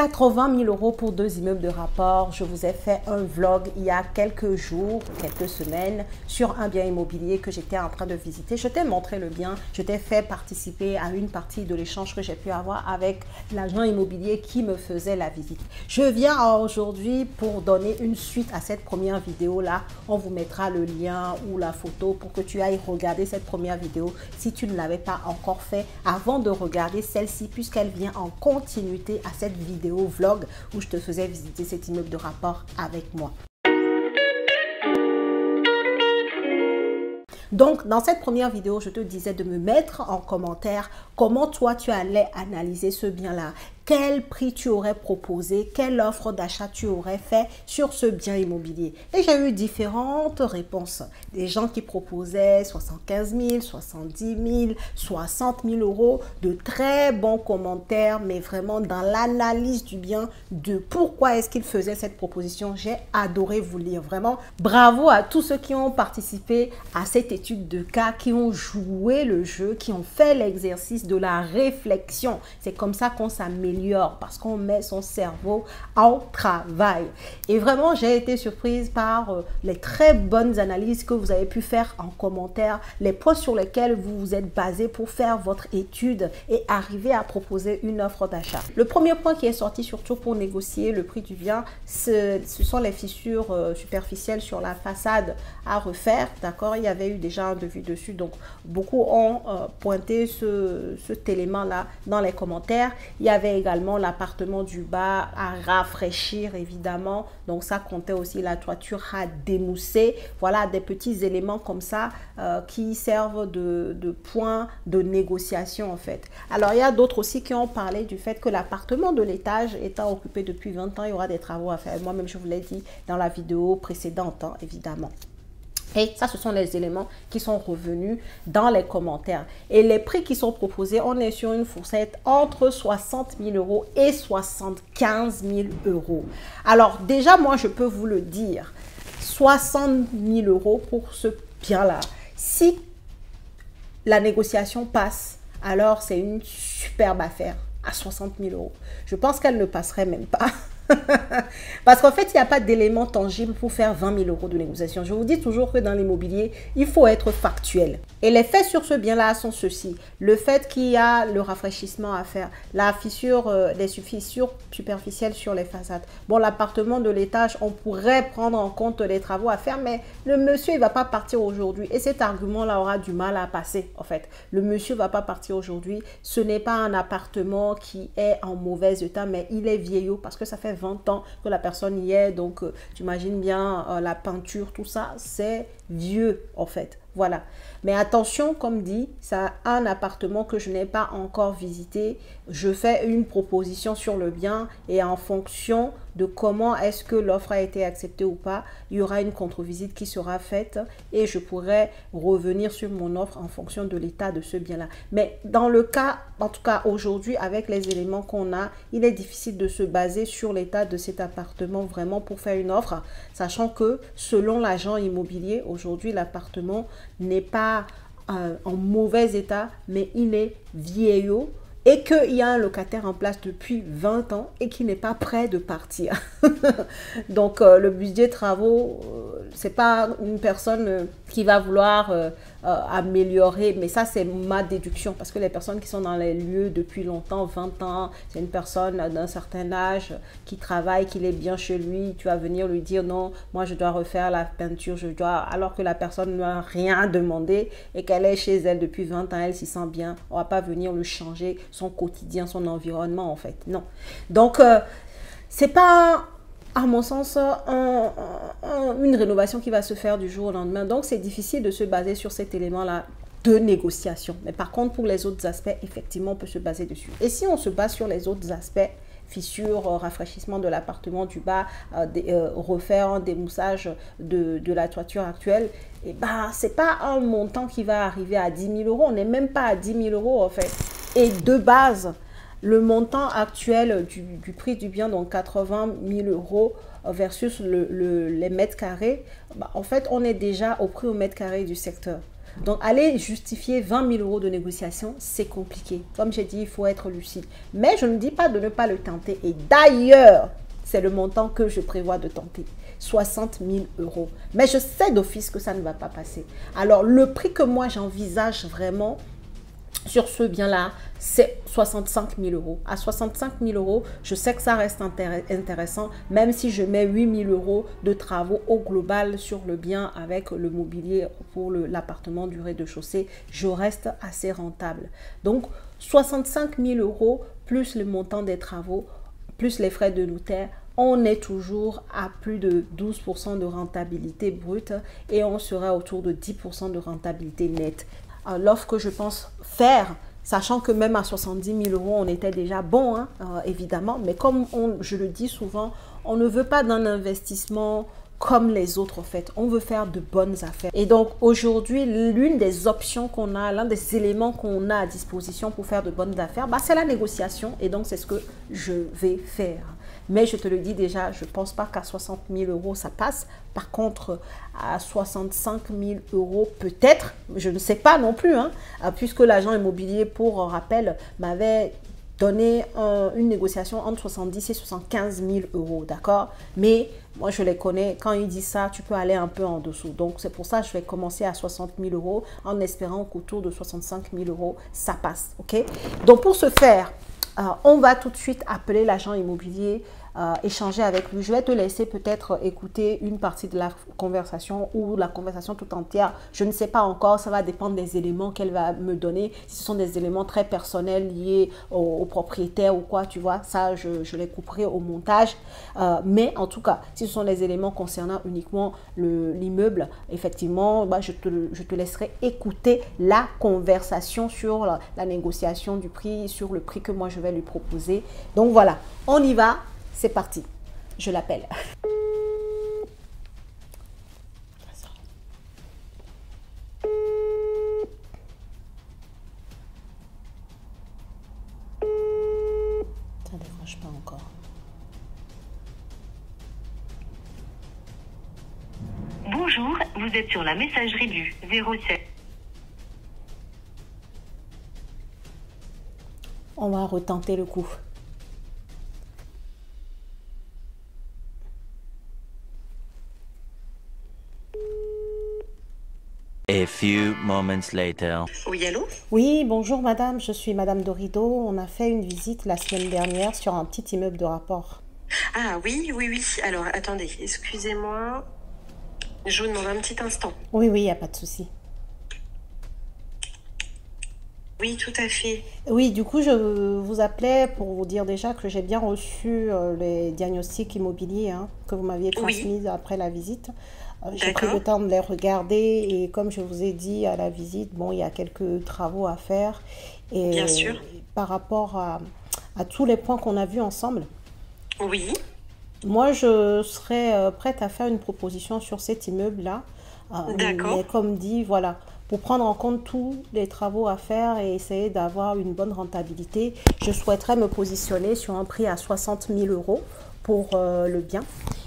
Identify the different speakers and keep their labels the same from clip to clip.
Speaker 1: 80 000 € pour 2 immeubles de rapport. Je vous ai fait un vlog il y a quelques jours, quelques semaines, sur un bien immobilier que j'étais en train de visiter. Je t'ai montré le bien, je t'ai fait participer à une partie de l'échange que j'ai pu avoir avec l'agent immobilier qui me faisait la visite. Je viens aujourd'hui pour donner une suite à cette première vidéo-là. On vous mettra le lien ou la photo pour que tu ailles regarder cette première vidéo si tu ne l'avais pas encore fait avant de regarder celle-ci, puisqu'elle vient en continuité à cette vidéo vlog où je te faisais visiter cet immeuble de rapport avec moi. Donc, dans cette première vidéo, je te disais de me mettre en commentaire comment toi tu allais analyser ce bien-là. Quel prix tu aurais proposé, quelle offre d'achat tu aurais fait sur ce bien immobilier. Et j'ai eu différentes réponses. Des gens qui proposaient 75 000, 70 000, 60 000 €, de très bons commentaires, mais vraiment dans l'analyse du bien, de pourquoi est-ce qu'ils faisaient cette proposition. J'ai adoré vous lire. Vraiment, bravo à tous ceux qui ont participé à cette étude de cas, qui ont joué le jeu, qui ont fait l'exercice de la réflexion. C'est comme ça qu'on s'améliore, parce qu'on met son cerveau au travail. Et vraiment, j'ai été surprise par les très bonnes analyses que vous avez pu faire en commentaire, les points sur lesquels vous vous êtes basé pour faire votre étude et arriver à proposer une offre d'achat. Le premier point qui est sorti surtout pour négocier le prix du bien, ce sont les fissures superficielles sur la façade à refaire. D'accord, il y avait eu déjà un devis dessus, donc beaucoup ont pointé cet élément-là dans les commentaires. Il y avait également l'appartement du bas à rafraîchir, évidemment, donc ça comptait aussi, la toiture à démousser. Voilà des petits éléments comme ça qui servent de points de négociation en fait. Alors il y a d'autres aussi qui ont parlé du fait que l'appartement de l'étage étant occupé depuis 20 ans, il y aura des travaux à faire. Moi-même je vous l'ai dit dans la vidéo précédente, hein, évidemment. Et ça, ce sont les éléments qui sont revenus dans les commentaires. Et les prix qui sont proposés, on est sur une fourchette entre 60 000 € et 75 000 €. Alors déjà, moi, je peux vous le dire, 60 000 € pour ce bien-là. Si la négociation passe, alors c'est une superbe affaire à 60 000 €. Je pense qu'elle ne passerait même pas. Parce qu'en fait, il n'y a pas d'élément tangible pour faire 20 000 € de négociation. Je vous dis toujours que dans l'immobilier, il faut être factuel. Et les faits sur ce bien-là sont ceux-ci. Le fait qu'il y a le rafraîchissement à faire, la fissure, les fissures superficielles sur les façades. Bon, l'appartement de l'étage, on pourrait prendre en compte les travaux à faire, mais le monsieur, il ne va pas partir aujourd'hui. Et cet argument-là aura du mal à passer, en fait. Le monsieur ne va pas partir aujourd'hui. Ce n'est pas un appartement qui est en mauvais état, mais il est vieillot parce que ça fait 20 ans que la personne y est. Donc, tu imagines bien la peinture, tout ça, c'est vieux, en fait. Voilà. Mais attention, comme dit, c'est un appartement que je n'ai pas encore visité. Je fais une proposition sur le bien et en fonction de comment est-ce que l'offre a été acceptée ou pas, il y aura une contre-visite qui sera faite et je pourrai revenir sur mon offre en fonction de l'état de ce bien-là. Mais dans le cas, en tout cas aujourd'hui, avec les éléments qu'on a, il est difficile de se baser sur l'état de cet appartement vraiment pour faire une offre, sachant que selon l'agent immobilier, aujourd'hui l'appartement n'est pas en mauvais état, mais il est vieillot et qu'il y a un locataire en place depuis 20 ans et qui n'est pas prêt de partir. Donc, le budget travaux, c'est pas une personne qui va vouloir améliorer, mais ça, c'est ma déduction, parce que les personnes qui sont dans les lieux depuis longtemps, 20 ans, c'est une personne d'un certain âge qui travaille, qui est bien chez lui, tu vas venir lui dire non, moi je dois refaire la peinture, alors que la personne n'a rien demandé et qu'elle est chez elle depuis 20 ans, elle s'y sent bien, on va pas venir lui changer son quotidien, son environnement en fait, non. Donc, c'est pas, à mon sens, une rénovation qui va se faire du jour au lendemain. Donc, c'est difficile de se baser sur cet élément-là de négociation. Mais par contre, pour les autres aspects, effectivement, on peut se baser dessus. Et si on se base sur les autres aspects, fissures, rafraîchissement de l'appartement du bas, refaire un démoussage de la toiture actuelle, et ben, c'est pas un montant qui va arriver à 10 000 €. On n'est même pas à 10 000 € en fait. Et de base, le montant actuel du prix du bien, donc 80 000 € versus les mètres carrés, bah, en fait, on est déjà au prix au mètre carré du secteur. Donc, aller justifier 20 000 euros de négociation, c'est compliqué. Comme j'ai dit, il faut être lucide. Mais je ne dis pas de ne pas le tenter. Et d'ailleurs, c'est le montant que je prévois de tenter. 60 000 euros. Mais je sais d'office que ça ne va pas passer. Alors, le prix que moi, j'envisage vraiment sur ce bien-là, c'est 65 000 euros. À 65 000 euros, je sais que ça reste intéressant, même si je mets 8 000 euros de travaux au global sur le bien avec le mobilier pour l'appartement du rez-de-chaussée, je reste assez rentable. Donc, 65 000 euros plus le montant des travaux, plus les frais de notaire, on est toujours à plus de 12% de rentabilité brute et on sera autour de 10% de rentabilité nette. L'offre que je pense faire, sachant que même à 70 000 euros, on était déjà bon, hein, évidemment, mais comme je le dis souvent, on ne veut pas d'un investissement comme les autres en fait, on veut faire de bonnes affaires. Et donc aujourd'hui, l'une des options qu'on a, l'un des éléments qu'on a à disposition pour faire de bonnes affaires, bah, c'est la négociation et donc c'est ce que je vais faire. Mais je te le dis déjà, je ne pense pas qu'à 60 000 euros ça passe. Par contre, à 65 000 euros peut-être, je ne sais pas non plus, hein, puisque l'agent immobilier, pour rappel, m'avait donné une négociation entre 70 et 75 000 euros, d'accord? Mais moi, je les connais. Quand il dit ça, tu peux aller un peu en dessous. Donc, c'est pour ça que je vais commencer à 60 000 euros en espérant qu'autour de 65 000 euros, ça passe, ok? Donc, pour ce faire, on va tout de suite appeler l'agent immobilier, échanger avec lui. Je vais te laisser peut-être écouter une partie de la conversation ou la conversation tout entière. Je ne sais pas encore, ça va dépendre des éléments qu'elle va me donner. Si ce sont des éléments très personnels liés au propriétaire ou quoi, tu vois, ça je les couperai au montage. Mais en tout cas, si ce sont des éléments concernant uniquement l'immeuble, effectivement, bah, je te laisserai écouter la conversation sur la négociation du prix, sur le prix que moi je vais lui proposer. Donc voilà, on y va. C'est parti, je l'appelle. Ça ne décroche pas encore.
Speaker 2: Bonjour, vous êtes sur la messagerie du 07.
Speaker 1: On va retenter le coup.
Speaker 3: A few moments later.
Speaker 2: Oui, allô?
Speaker 1: Oui, bonjour madame, je suis madame Dorido. On a fait une visite la semaine dernière sur un petit immeuble de rapport.
Speaker 2: Ah oui. Alors, attendez, excusez-moi. Je vous demande un petit instant.
Speaker 1: Oui, il n'y a pas de souci.
Speaker 2: Oui, tout à fait.
Speaker 1: Oui, du coup, je vous appelais pour vous dire déjà que j'ai bien reçu les diagnostics immobiliers que vous m'aviez transmis après la visite. J'ai pris le temps de les regarder et comme je vous ai dit à la visite, bon, il y a quelques travaux à faire. Et
Speaker 2: bien sûr.
Speaker 1: Par rapport à tous les points qu'on a vus ensemble,
Speaker 2: oui.
Speaker 1: Moi, je serais prête à faire une proposition sur cet immeuble-là.
Speaker 2: D'accord.
Speaker 1: Mais comme dit, voilà, pour prendre en compte tous les travaux à faire et essayer d'avoir une bonne rentabilité, je souhaiterais me positionner sur un prix à 60 000 euros pour le bien.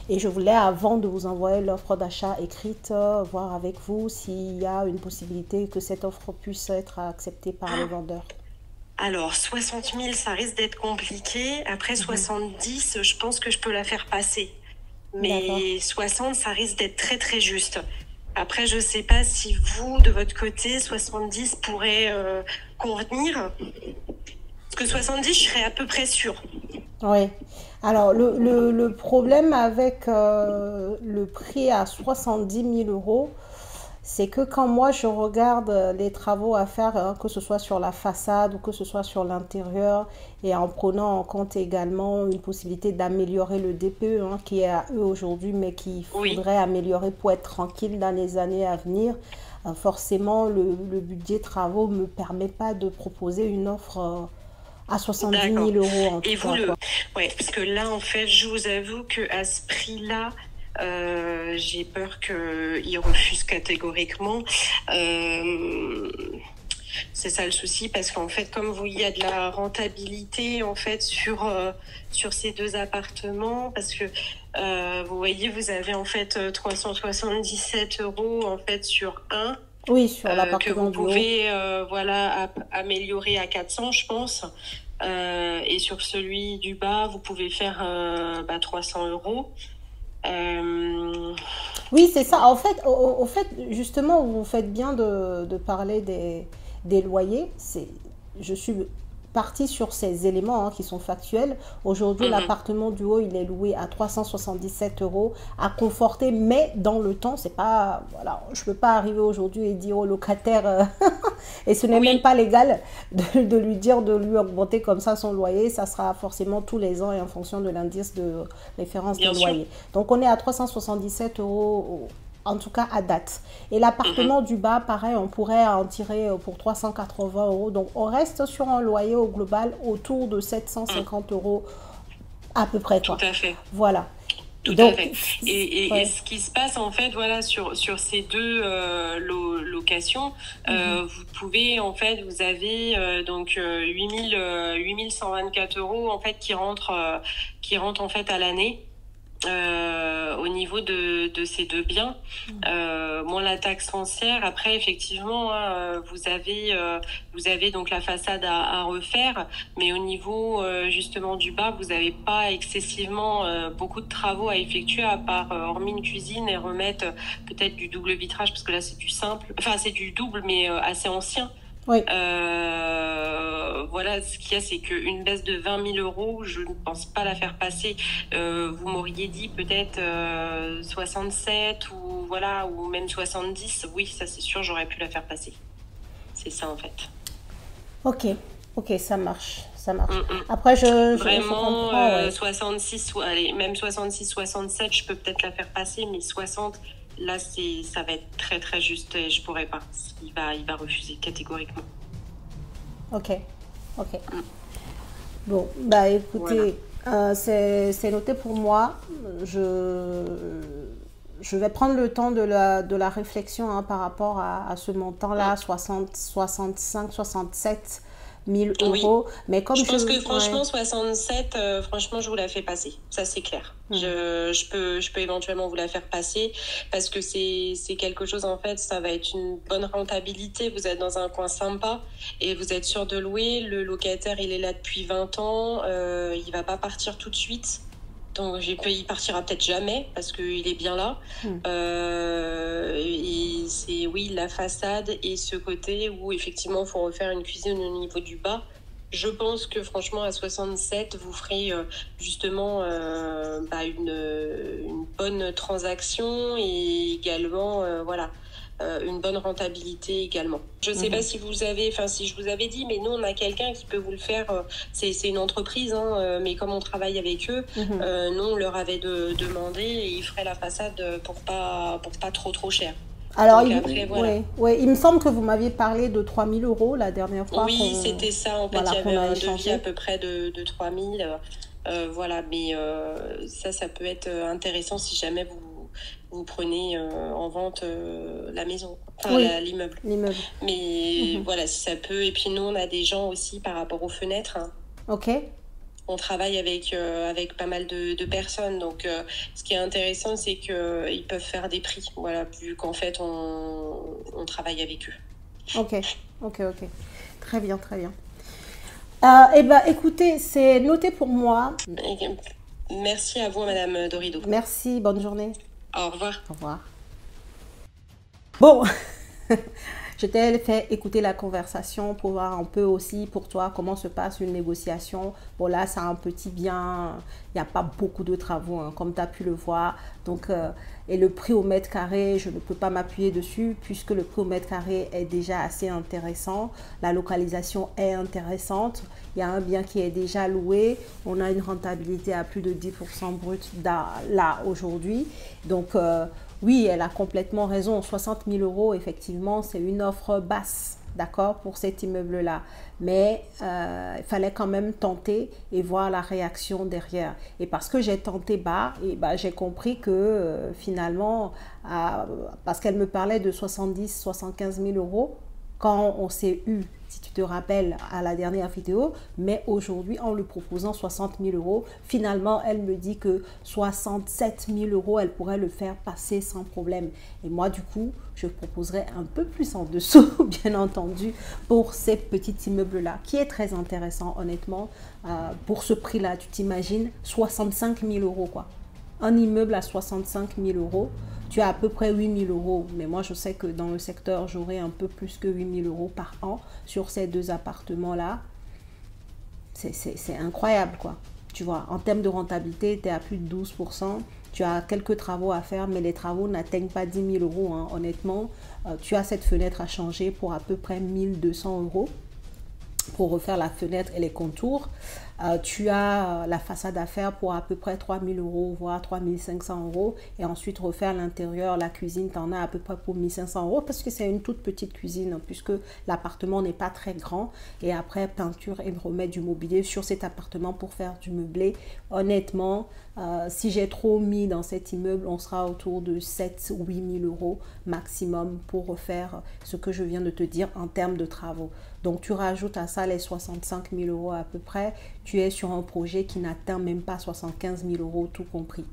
Speaker 1: Et je voulais, avant de vous envoyer l'offre d'achat écrite, voir avec vous s'il y a une possibilité que cette offre puisse être acceptée par le vendeur.
Speaker 2: Alors, 60 000, ça risque d'être compliqué. Après 70, je pense que je peux la faire passer. Mais 60, ça risque d'être très, très juste. Après, je ne sais pas si vous, de votre côté, 70 pourrait convenir. Parce que 70, je serais à peu près sûre.
Speaker 1: Oui. Alors, le problème avec le prix à 70 000 euros, c'est que quand moi je regarde les travaux à faire, que ce soit sur la façade ou que ce soit sur l'intérieur, et en prenant en compte également une possibilité d'améliorer le DPE qui est à eux aujourd'hui, mais qu'il faudrait améliorer pour être tranquille dans les années à venir, forcément le budget travaux ne me permet pas de proposer une offre à 70 000 euros en tout cas.
Speaker 2: Ouais, parce que là, en fait, je vous avoue qu'à ce prix-là, j'ai peur qu'il refuse catégoriquement. C'est ça le souci, parce qu'en fait, comme vous, il y a de la rentabilité en fait sur ces deux appartements, parce que vous voyez, vous avez en fait 377 euros en fait sur un.
Speaker 1: Oui, sur
Speaker 2: que
Speaker 1: l'appartement
Speaker 2: vous
Speaker 1: du haut.
Speaker 2: pouvez voilà, améliorer à 400, je pense. Et sur celui du bas, vous pouvez faire 300 euros.
Speaker 1: Oui, c'est ça. En fait, au fait, justement, vous faites bien de parler des loyers. Je suis partie sur ces éléments, hein, qui sont factuels. Aujourd'hui, l'appartement du haut, il est loué à 377 euros à conforter, mais dans le temps, c'est pas, voilà, je peux pas arriver aujourd'hui et dire au locataire, et ce n'est même pas légal de lui dire de lui augmenter comme ça son loyer. Ça sera forcément tous les ans et en fonction de l'indice de référence des loyers. Donc, on est à 377 euros en tout cas à date. Et l'appartement du bas, pareil, on pourrait en tirer pour 380 euros. Donc, on reste sur un loyer au global autour de 750 euros à peu près.
Speaker 2: Tout à fait.
Speaker 1: Voilà.
Speaker 2: Tout à fait. Et ce qui se passe, en fait, voilà, sur ces deux locations, vous pouvez, en fait, vous avez donc 8124 euros, en fait, qui rentrent en fait à l'année. Au niveau de ces deux biens, moins la taxe foncière. Après, effectivement, hein, vous avez donc la façade à refaire, mais au niveau justement du bas, vous n'avez pas excessivement beaucoup de travaux à effectuer, à part hormis une cuisine et remettre peut-être du double vitrage, parce que là c'est du simple, enfin c'est du double mais assez ancien.
Speaker 1: Oui.
Speaker 2: Voilà, ce qu'il y a, c'est qu'une baisse de 20 000 euros, je ne pense pas la faire passer. Vous m'auriez dit peut-être 67 ou voilà, ou même 70. Oui, ça c'est sûr, j'aurais pu la faire passer. C'est ça en fait.
Speaker 1: Ok, ça marche. Après, je
Speaker 2: vraiment
Speaker 1: comprends,
Speaker 2: 66, allez, même 66, 67, je peux peut-être la faire passer, mais 60. Là, ça va être très très juste et je pourrais pas. Il va refuser catégoriquement.
Speaker 1: Ok. Bon, bah écoutez, voilà. C'est noté pour moi. Je vais prendre le temps de la réflexion, hein, par rapport à ce montant-là, 65, 67 000 euros. Mais comme
Speaker 2: je pense que franchement, 67, franchement, je vous la fais passer. Ça, c'est clair. Je peux éventuellement vous la faire passer parce que c'est quelque chose, en fait, ça va être une bonne rentabilité. Vous êtes dans un coin sympa et vous êtes sûr de louer. Le locataire, il est là depuis 20 ans. Il va pas partir tout de suite. Donc, il partira peut-être jamais parce qu'il est bien là. Et c'est, oui, la façade et ce côté où, effectivement, il faut refaire une cuisine au niveau du bas. Je pense que, franchement, à 67, vous ferez justement une bonne transaction et également, voilà, une bonne rentabilité également. Je ne sais pas si je vous avais dit, mais nous, on a quelqu'un qui peut vous le faire. C'est une entreprise, hein, mais comme on travaille avec eux, nous, on leur avait demandé et ils feraient la façade pour pas trop cher.
Speaker 1: Alors, après, voilà. Il me semble que vous m'aviez parlé de 3 000 euros la dernière fois.
Speaker 2: Oui, c'était ça. En fait, voilà, il y avait un devis à peu près de 3 000. Voilà, mais ça peut être intéressant si jamais vous prenez en vente la maison, enfin l'immeuble. Mais voilà, si ça peut. Et puis nous, on a des gens aussi par rapport aux fenêtres. Hein.
Speaker 1: Ok.
Speaker 2: On travaille avec pas mal de personnes. Donc, ce qui est intéressant, c'est qu'ils peuvent faire des prix. Voilà, vu qu'en fait, on travaille avec eux.
Speaker 1: Ok. Très bien. Écoutez, c'est noté pour moi.
Speaker 2: Merci à vous, Madame Dorido.
Speaker 1: Merci, bonne journée.
Speaker 2: Au revoir.
Speaker 1: Au revoir. Bon, je t'ai fait écouter la conversation pour voir un peu aussi pour toi comment se passe une négociation. Bon, là, c'est un petit bien, il n'y a pas beaucoup de travaux, hein, comme tu as pu le voir. Donc, et le prix au mètre carré, je ne peux pas m'appuyer dessus puisque le prix au mètre carré est déjà assez intéressant. La localisation est intéressante. Il y a un bien qui est déjà loué. On a une rentabilité à plus de 10% brut là aujourd'hui. Donc, oui, elle a complètement raison. 60 000 euros, effectivement, c'est une offre basse, d'accord, pour cet immeuble-là. Mais il fallait quand même tenter et voir la réaction derrière. Et parce que j'ai tenté bas, j'ai compris que finalement, parce qu'elle me parlait de 70 000, 75 000 euros, quand on s'est eu si tu te rappelles à la dernière vidéo, mais aujourd'hui, en lui proposant 60 000 euros, finalement, elle me dit que 67 000 euros, elle pourrait le faire passer sans problème. Et moi, du coup, je proposerais un peu plus en dessous, bien entendu, pour ces petits immeubles-là, qui est très intéressant, honnêtement. Pour ce prix-là, tu t'imagines 65 000 euros, quoi. Un immeuble à 65 000 euros, tu as à peu près 8 000 euros. Mais moi, je sais que dans le secteur, j'aurai un peu plus que 8 000 euros par an sur ces deux appartements-là. C'est incroyable, quoi. Tu vois, en termes de rentabilité, tu es à plus de 12%. Tu as quelques travaux à faire, mais les travaux n'atteignent pas 10 000 euros, hein, honnêtement. Tu as cette fenêtre à changer pour à peu près 1 200 euros pour refaire la fenêtre et les contours. Tu as la façade à faire pour à peu près 3 000 euros, voire 3 500 euros. Et ensuite refaire l'intérieur, la cuisine, tu en as à peu près pour 1 500 euros parce que c'est une toute petite cuisine, puisque l'appartement n'est pas très grand. Et après, peinture et remettre du mobilier sur cet appartement pour faire du meublé. Honnêtement, si j'ai trop mis dans cet immeuble, on sera autour de 7 ou 8 000 euros maximum pour refaire ce que je viens de te dire en termes de travaux. Donc, tu rajoutes à ça les 65 000 euros à peu près. Tu es sur un projet qui n'atteint même pas 75 000 euros tout compris.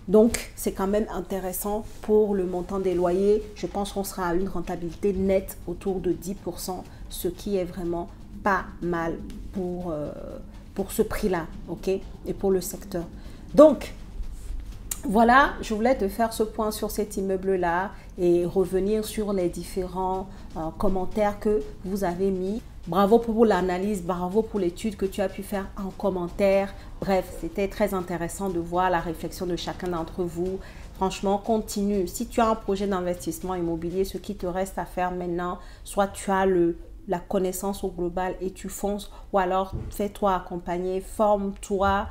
Speaker 1: Donc, c'est quand même intéressant pour le montant des loyers. Je pense qu'on sera à une rentabilité nette autour de 10%, ce qui est vraiment pas mal pour ce prix-là, ok? Et pour le secteur. Donc, voilà, je voulais te faire ce point sur cet immeuble-là et revenir sur les différents commentaires que vous avez mis. Bravo pour l'analyse, bravo pour l'étude que tu as pu faire en commentaire. Bref, c'était très intéressant de voir la réflexion de chacun d'entre vous. Franchement, continue. Si tu as un projet d'investissement immobilier, ce qui te reste à faire maintenant, soit tu as la connaissance au global et tu fonces, ou alors fais-toi accompagner, forme-toi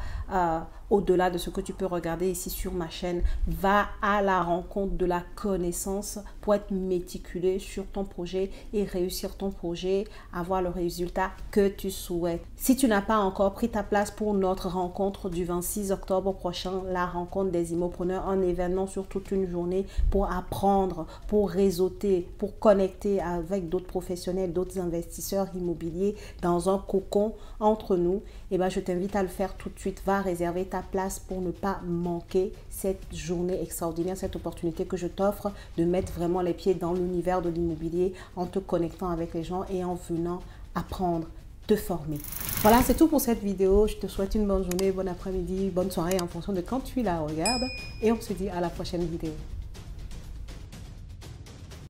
Speaker 1: au-delà de ce que tu peux regarder ici sur ma chaîne. Va à la rencontre de la connaissance pour être méticuleux sur ton projet et réussir ton projet, avoir le résultat que tu souhaites. Si tu n'as pas encore pris ta place pour notre rencontre du 26 octobre prochain, la rencontre des immopreneurs, un événement sur toute une journée pour apprendre, pour réseauter, pour connecter avec d'autres professionnels, d'autres investisseurs immobiliers dans un cocon entre nous, et ben je t'invite à le faire tout de suite. Va réserver ta place pour ne pas manquer cette journée extraordinaire, cette opportunité que je t'offre de mettre vraiment les pieds dans l'univers de l'immobilier en te connectant avec les gens et en venant apprendre, te former. Voilà, c'est tout pour cette vidéo. Je te souhaite une bonne journée, bon après-midi, bonne soirée en fonction de quand tu la regardes et on se dit à la prochaine vidéo.